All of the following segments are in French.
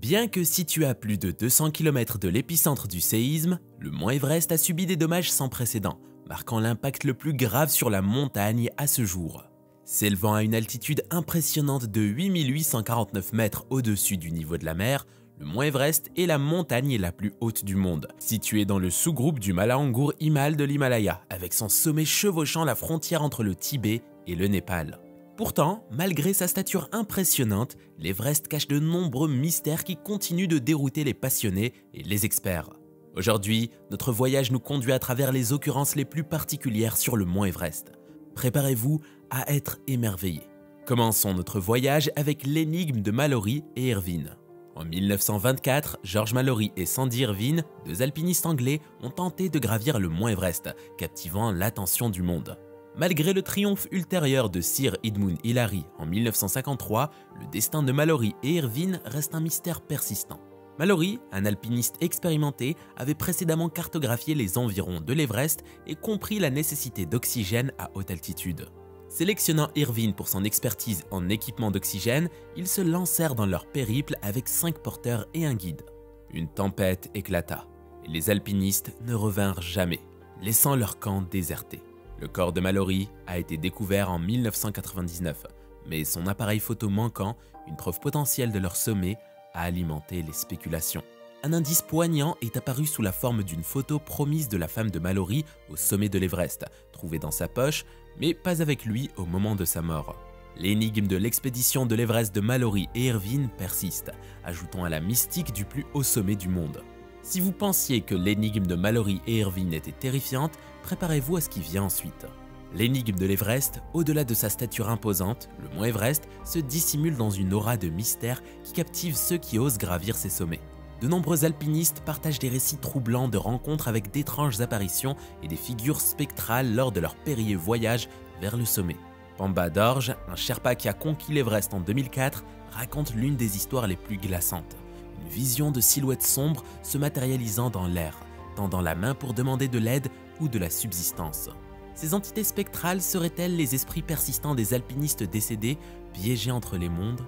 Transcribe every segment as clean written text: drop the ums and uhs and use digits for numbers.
Bien que situé à plus de 200 km de l'épicentre du séisme, le mont Everest a subi des dommages sans précédent, marquant l'impact le plus grave sur la montagne à ce jour. S'élevant à une altitude impressionnante de 8849 mètres au-dessus du niveau de la mer, le mont Everest est la montagne la plus haute du monde, située dans le sous-groupe du Malaangur Himal de l'Himalaya, avec son sommet chevauchant la frontière entre le Tibet et le Népal. Pourtant, malgré sa stature impressionnante, l'Everest cache de nombreux mystères qui continuent de dérouter les passionnés et les experts. Aujourd'hui, notre voyage nous conduit à travers les occurrences les plus particulières sur le mont Everest. Préparez-vous à être émerveillés. Commençons notre voyage avec l'énigme de Mallory et Irvine. En 1924, George Mallory et Sandy Irvine, deux alpinistes anglais, ont tenté de gravir le mont Everest, captivant l'attention du monde. Malgré le triomphe ultérieur de Sir Edmund Hillary en 1953, le destin de Mallory et Irvine reste un mystère persistant. Mallory, un alpiniste expérimenté, avait précédemment cartographié les environs de l'Everest et compris la nécessité d'oxygène à haute altitude. Sélectionnant Irvine pour son expertise en équipement d'oxygène, ils se lancèrent dans leur périple avec 5 porteurs et un guide. Une tempête éclata, et les alpinistes ne revinrent jamais, laissant leur camp déserté. Le corps de Mallory a été découvert en 1999, mais son appareil photo manquant, une preuve potentielle de leur sommet, a alimenté les spéculations. Un indice poignant est apparu sous la forme d'une photo promise de la femme de Mallory au sommet de l'Everest, trouvée dans sa poche, mais pas avec lui au moment de sa mort. L'énigme de l'expédition de l'Everest de Mallory et Irvine persiste, ajoutant à la mystique du plus haut sommet du monde. Si vous pensiez que l'énigme de Mallory et Irvine était terrifiante, préparez-vous à ce qui vient ensuite. L'énigme de l'Everest, au-delà de sa stature imposante, le mont Everest se dissimule dans une aura de mystère qui captive ceux qui osent gravir ses sommets. De nombreux alpinistes partagent des récits troublants de rencontres avec d'étranges apparitions et des figures spectrales lors de leur périlleux voyage vers le sommet. Pamba Dorje, un Sherpa qui a conquis l'Everest en 2004, raconte l'une des histoires les plus glaçantes. Une vision de silhouettes sombres se matérialisant dans l'air, tendant la main pour demander de l'aide ou de la subsistance. Ces entités spectrales seraient-elles les esprits persistants des alpinistes décédés, piégés entre les mondes?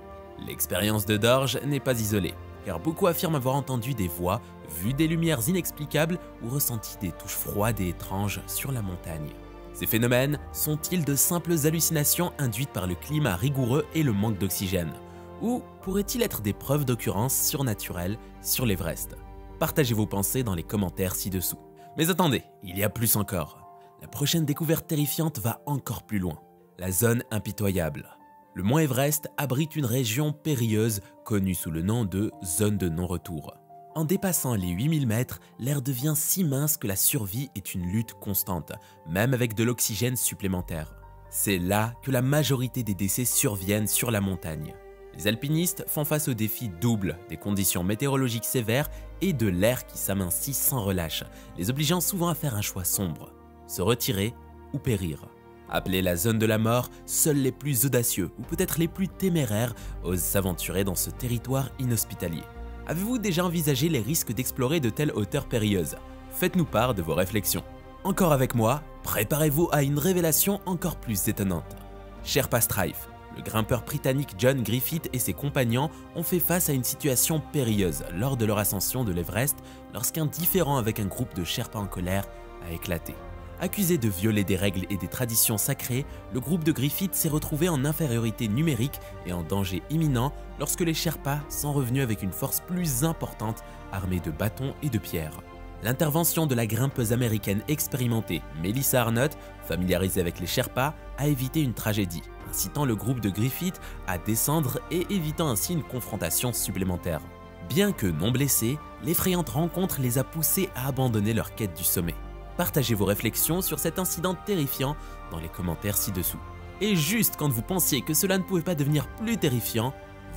L'expérience de Dorje n'est pas isolée, car beaucoup affirment avoir entendu des voix, vu des lumières inexplicables ou ressenti des touches froides et étranges sur la montagne. Ces phénomènes sont-ils de simples hallucinations induites par le climat rigoureux et le manque d'oxygène? Ou pourraient-ils être des preuves d'occurrences surnaturelles sur l'Everest? Partagez vos pensées dans les commentaires ci-dessous. Mais attendez, il y a plus encore. La prochaine découverte terrifiante va encore plus loin. La zone impitoyable. Le mont Everest abrite une région périlleuse connue sous le nom de zone de non-retour. En dépassant les 8000 mètres, l'air devient si mince que la survie est une lutte constante, même avec de l'oxygène supplémentaire. C'est là que la majorité des décès surviennent sur la montagne. Les alpinistes font face au défi double des conditions météorologiques sévères et de l'air qui s'amincit sans relâche, les obligeant souvent à faire un choix sombre, se retirer ou périr. Appelée la zone de la mort, seuls les plus audacieux ou peut-être les plus téméraires osent s'aventurer dans ce territoire inhospitalier. Avez-vous déjà envisagé les risques d'explorer de telles hauteurs périlleuses? Faites-nous part de vos réflexions. Encore avec moi, préparez-vous à une révélation encore plus étonnante. Sherpa Strife, le grimpeur britannique John Griffith et ses compagnons ont fait face à une situation périlleuse lors de leur ascension de l'Everest lorsqu'un différend avec un groupe de Sherpas en colère a éclaté. Accusé de violer des règles et des traditions sacrées, le groupe de Griffith s'est retrouvé en infériorité numérique et en danger imminent lorsque les Sherpas sont revenus avec une force plus importante armée de bâtons et de pierres. L'intervention de la grimpeuse américaine expérimentée Melissa Arnott, familiarisée avec les Sherpas, a évité une tragédie, incitant le groupe de Griffith à descendre et évitant ainsi une confrontation supplémentaire. Bien que non blessés, l'effrayante rencontre les a poussés à abandonner leur quête du sommet. Partagez vos réflexions sur cet incident terrifiant dans les commentaires ci-dessous. Et juste quand vous pensiez que cela ne pouvait pas devenir plus terrifiant,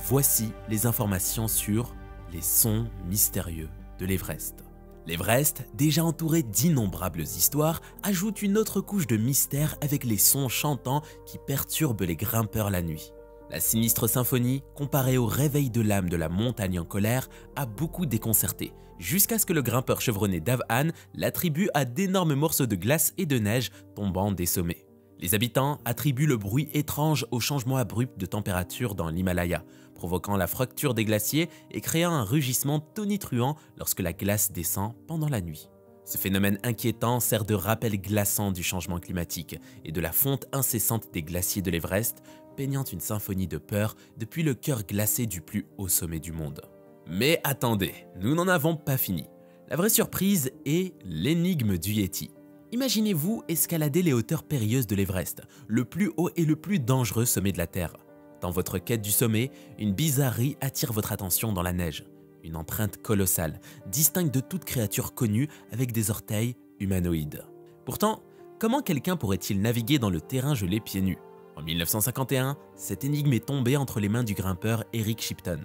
voici les informations sur les sons mystérieux de l'Everest. L'Everest, déjà entouré d'innombrables histoires, ajoute une autre couche de mystère avec les sons chantants qui perturbent les grimpeurs la nuit. La sinistre symphonie, comparée au réveil de l'âme de la montagne en colère, a beaucoup déconcerté, jusqu'à ce que le grimpeur chevronné Dave Hahn l'attribue à d'énormes morceaux de glace et de neige tombant des sommets. Les habitants attribuent le bruit étrange au changement abrupt de température dans l'Himalaya, provoquant la fracture des glaciers et créant un rugissement tonitruant lorsque la glace descend pendant la nuit. Ce phénomène inquiétant sert de rappel glaçant du changement climatique et de la fonte incessante des glaciers de l'Everest, peignant une symphonie de peur depuis le cœur glacé du plus haut sommet du monde. Mais attendez, nous n'en avons pas fini. La vraie surprise est l'énigme du Yéti. Imaginez-vous escalader les hauteurs périlleuses de l'Everest, le plus haut et le plus dangereux sommet de la Terre. Dans votre quête du sommet, une bizarrerie attire votre attention dans la neige. Une empreinte colossale, distincte de toute créature connue avec des orteils humanoïdes. Pourtant, comment quelqu'un pourrait-il naviguer dans le terrain gelé pieds nus? En 1951, cette énigme est tombée entre les mains du grimpeur Eric Shipton.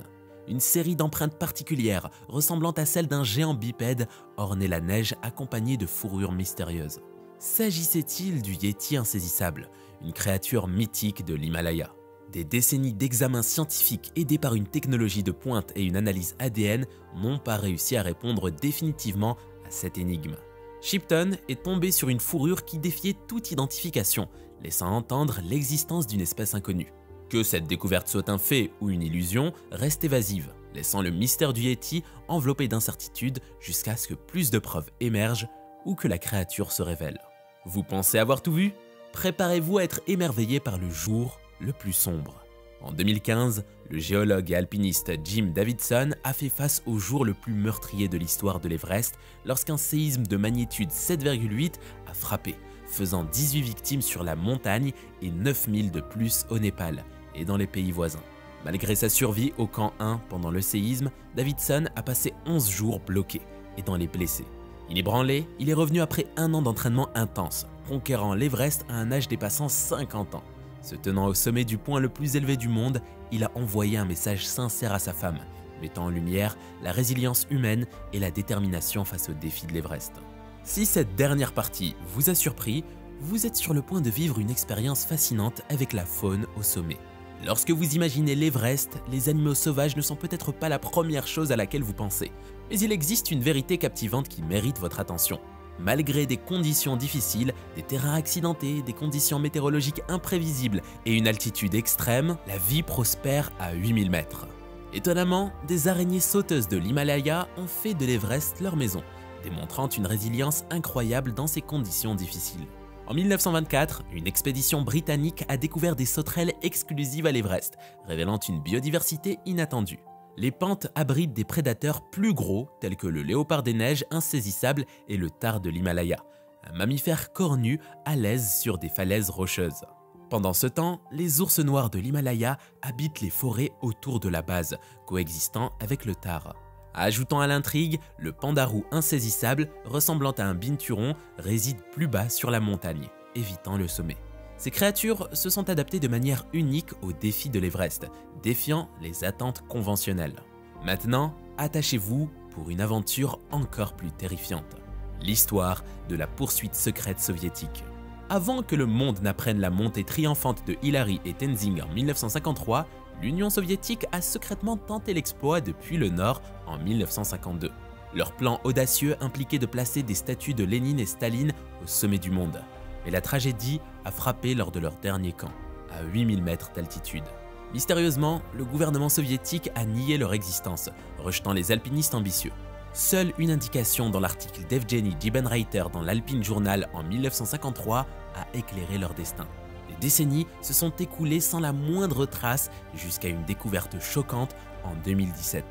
Une série d'empreintes particulières, ressemblant à celles d'un géant bipède, ornait la neige accompagnée de fourrures mystérieuses. S'agissait-il du Yéti insaisissable, une créature mythique de l'Himalaya? Des décennies d'examens scientifiques aidés par une technologie de pointe et une analyse ADN n'ont pas réussi à répondre définitivement à cette énigme. Shipton est tombé sur une fourrure qui défiait toute identification, laissant entendre l'existence d'une espèce inconnue. Que cette découverte soit un fait ou une illusion reste évasive, laissant le mystère du Yéti enveloppé d'incertitudes jusqu'à ce que plus de preuves émergent ou que la créature se révèle. Vous pensez avoir tout vu? Préparez-vous à être émerveillé par le jour le plus sombre. En 2015, le géologue et alpiniste Jim Davidson a fait face au jour le plus meurtrier de l'histoire de l'Everest lorsqu'un séisme de magnitude 7,8 a frappé, faisant 18 victimes sur la montagne et 9000 de plus au Népal et dans les pays voisins. Malgré sa survie au camp 1 pendant le séisme, Davidson a passé 11 jours bloqué et dans les blessés. Inébranlé, il est revenu après un an d'entraînement intense, conquérant l'Everest à un âge dépassant 50 ans. Se tenant au sommet du point le plus élevé du monde, il a envoyé un message sincère à sa femme, mettant en lumière la résilience humaine et la détermination face aux défis de l'Everest. Si cette dernière partie vous a surpris, vous êtes sur le point de vivre une expérience fascinante avec la faune au sommet. Lorsque vous imaginez l'Everest, les animaux sauvages ne sont peut-être pas la première chose à laquelle vous pensez, mais il existe une vérité captivante qui mérite votre attention. Malgré des conditions difficiles, des terrains accidentés, des conditions météorologiques imprévisibles et une altitude extrême, la vie prospère à 8000 mètres. Étonnamment, des araignées sauteuses de l'Himalaya ont fait de l'Everest leur maison, démontrant une résilience incroyable dans ces conditions difficiles. En 1924, une expédition britannique a découvert des sauterelles exclusives à l'Everest, révélant une biodiversité inattendue. Les pentes abritent des prédateurs plus gros tels que le léopard des neiges insaisissable et le thar de l'Himalaya, un mammifère cornu à l'aise sur des falaises rocheuses. Pendant ce temps, les ours noirs de l'Himalaya habitent les forêts autour de la base, coexistant avec le thar. Ajoutant à l'intrigue, le pandarou insaisissable, ressemblant à un binturong, réside plus bas sur la montagne, évitant le sommet. Ces créatures se sont adaptées de manière unique aux défis de l'Everest, défiant les attentes conventionnelles. Maintenant, attachez-vous pour une aventure encore plus terrifiante. L'histoire de la poursuite secrète soviétique. Avant que le monde n'apprenne la montée triomphante de Hillary et Tenzing en 1953, l'Union soviétique a secrètement tenté l'exploit depuis le Nord en 1952. Leur plan audacieux impliquait de placer des statues de Lénine et Staline au sommet du monde. Mais la tragédie a frappé lors de leur dernier camp, à 8000 mètres d'altitude. Mystérieusement, le gouvernement soviétique a nié leur existence, rejetant les alpinistes ambitieux. Seule une indication dans l'article d'Evgeny Gibenreiter dans l'Alpine Journal en 1953 a éclairé leur destin. Les décennies se sont écoulées sans la moindre trace jusqu'à une découverte choquante en 2017.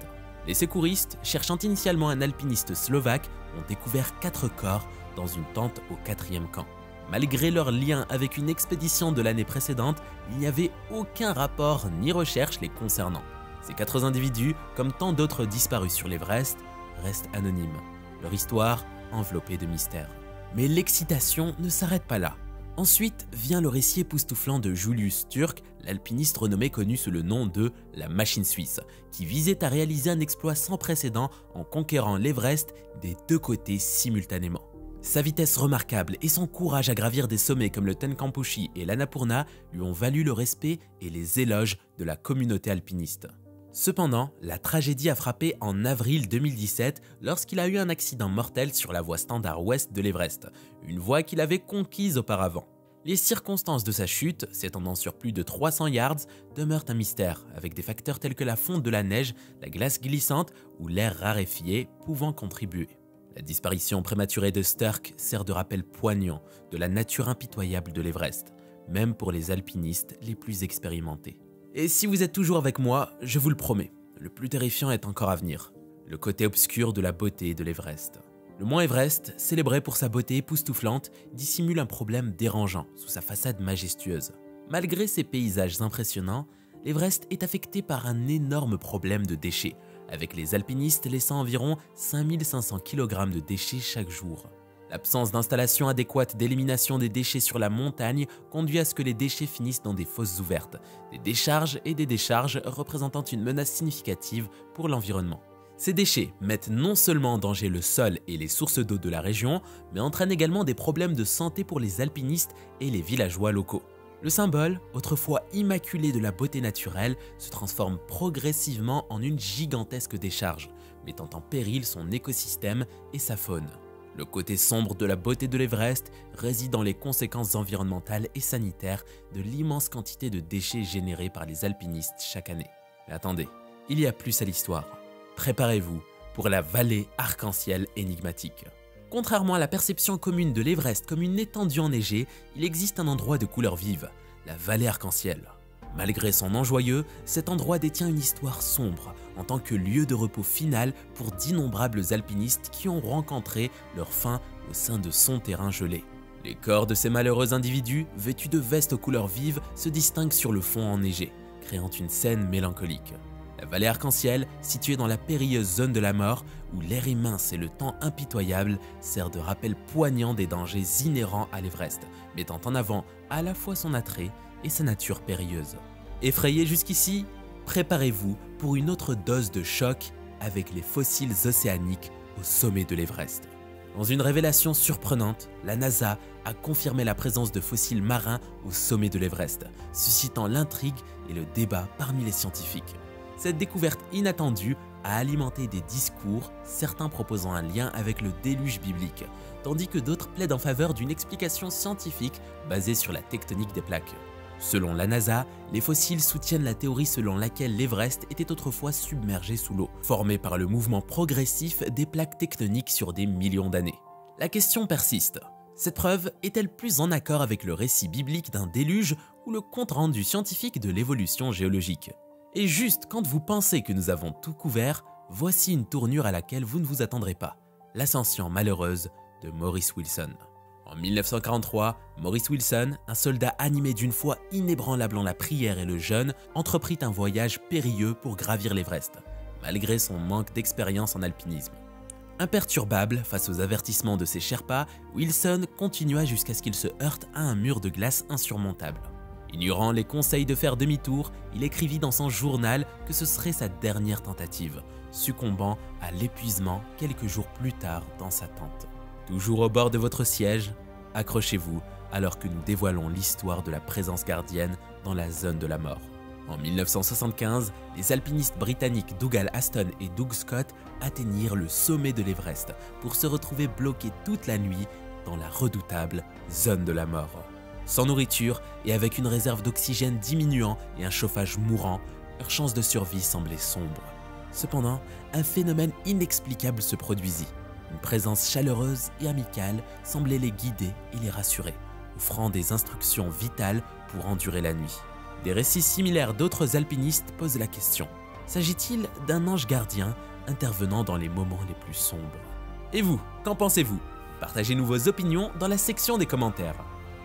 Les secouristes, cherchant initialement un alpiniste slovaque, ont découvert 4 corps dans une tente au 4e camp. Malgré leur lien avec une expédition de l'année précédente, il n'y avait aucun rapport ni recherche les concernant. Ces 4 individus, comme tant d'autres disparus sur l'Everest, restent anonymes, leur histoire enveloppée de mystère. Mais l'excitation ne s'arrête pas là. Ensuite vient le récit époustouflant de Julius Turk, l'alpiniste renommé connu sous le nom de la Machine Suisse, qui visait à réaliser un exploit sans précédent en conquérant l'Everest des 2 côtés simultanément. Sa vitesse remarquable et son courage à gravir des sommets comme le Tenkampushi et l'Annapurna lui ont valu le respect et les éloges de la communauté alpiniste. Cependant, la tragédie a frappé en avril 2017 lorsqu'il a eu un accident mortel sur la voie standard ouest de l'Everest, une voie qu'il avait conquise auparavant. Les circonstances de sa chute, s'étendant sur plus de 300 yards, demeurent un mystère, avec des facteurs tels que la fonte de la neige, la glace glissante ou l'air raréfié pouvant contribuer. La disparition prématurée de Sturck sert de rappel poignant de la nature impitoyable de l'Everest, même pour les alpinistes les plus expérimentés. Et si vous êtes toujours avec moi, je vous le promets, le plus terrifiant est encore à venir, le côté obscur de la beauté de l'Everest. Le mont Everest, célébré pour sa beauté époustouflante, dissimule un problème dérangeant sous sa façade majestueuse. Malgré ses paysages impressionnants, l'Everest est affecté par un énorme problème de déchets, avec les alpinistes laissant environ 5500 kg de déchets chaque jour. L'absence d'installation adéquate d'élimination des déchets sur la montagne conduit à ce que les déchets finissent dans des fosses ouvertes, des décharges et des décharges représentant une menace significative pour l'environnement. Ces déchets mettent non seulement en danger le sol et les sources d'eau de la région, mais entraînent également des problèmes de santé pour les alpinistes et les villageois locaux. Le symbole, autrefois immaculé de la beauté naturelle, se transforme progressivement en une gigantesque décharge, mettant en péril son écosystème et sa faune. Le côté sombre de la beauté de l'Everest réside dans les conséquences environnementales et sanitaires de l'immense quantité de déchets générés par les alpinistes chaque année. Mais attendez, il y a plus à l'histoire. Préparez-vous pour la vallée arc-en-ciel énigmatique. Contrairement à la perception commune de l'Everest comme une étendue enneigée, il existe un endroit de couleur vive, la vallée arc-en-ciel. Malgré son nom joyeux, cet endroit détient une histoire sombre en tant que lieu de repos final pour d'innombrables alpinistes qui ont rencontré leur fin au sein de son terrain gelé. Les corps de ces malheureux individus, vêtus de vestes aux couleurs vives, se distinguent sur le fond enneigé, créant une scène mélancolique. La vallée arc-en-ciel, située dans la périlleuse zone de la mort, où l'air est mince et le temps impitoyable, sert de rappel poignant des dangers inhérents à l'Everest, mettant en avant à la fois son attrait et sa nature périlleuse. Effrayés jusqu'ici, préparez-vous pour une autre dose de choc avec les fossiles océaniques au sommet de l'Everest. Dans une révélation surprenante, la NASA a confirmé la présence de fossiles marins au sommet de l'Everest, suscitant l'intrigue et le débat parmi les scientifiques. Cette découverte inattendue a alimenté des discours, certains proposant un lien avec le déluge biblique, tandis que d'autres plaident en faveur d'une explication scientifique basée sur la tectonique des plaques. Selon la NASA, les fossiles soutiennent la théorie selon laquelle l'Everest était autrefois submergé sous l'eau, formé par le mouvement progressif des plaques tectoniques sur des millions d'années. La question persiste. Cette preuve est-elle plus en accord avec le récit biblique d'un déluge ou le compte-rendu scientifique de l'évolution géologique ? Et juste quand vous pensez que nous avons tout couvert, voici une tournure à laquelle vous ne vous attendrez pas. L'ascension malheureuse de Maurice Wilson. En 1943, Maurice Wilson, un soldat animé d'une foi inébranlable en la prière et le jeûne, entreprit un voyage périlleux pour gravir l'Everest, malgré son manque d'expérience en alpinisme. Imperturbable face aux avertissements de ses Sherpas, Wilson continua jusqu'à ce qu'il se heurte à un mur de glace insurmontable. Ignorant les conseils de faire demi-tour, il écrivit dans son journal que ce serait sa dernière tentative, succombant à l'épuisement quelques jours plus tard dans sa tente. Toujours au bord de votre siège, accrochez-vous alors que nous dévoilons l'histoire de la présence gardienne dans la zone de la mort. En 1975, les alpinistes britanniques Dougal Aston et Doug Scott atteignirent le sommet de l'Everest pour se retrouver bloqués toute la nuit dans la redoutable zone de la mort. Sans nourriture et avec une réserve d'oxygène diminuant et un chauffage mourant, leur chance de survie semblait sombre. Cependant, un phénomène inexplicable se produisit. Une présence chaleureuse et amicale semblait les guider et les rassurer, offrant des instructions vitales pour endurer la nuit. Des récits similaires d'autres alpinistes posent la question. S'agit-il d'un ange gardien intervenant dans les moments les plus sombres? Et vous, qu'en pensez-vous? Partagez-nous vos opinions dans la section des commentaires.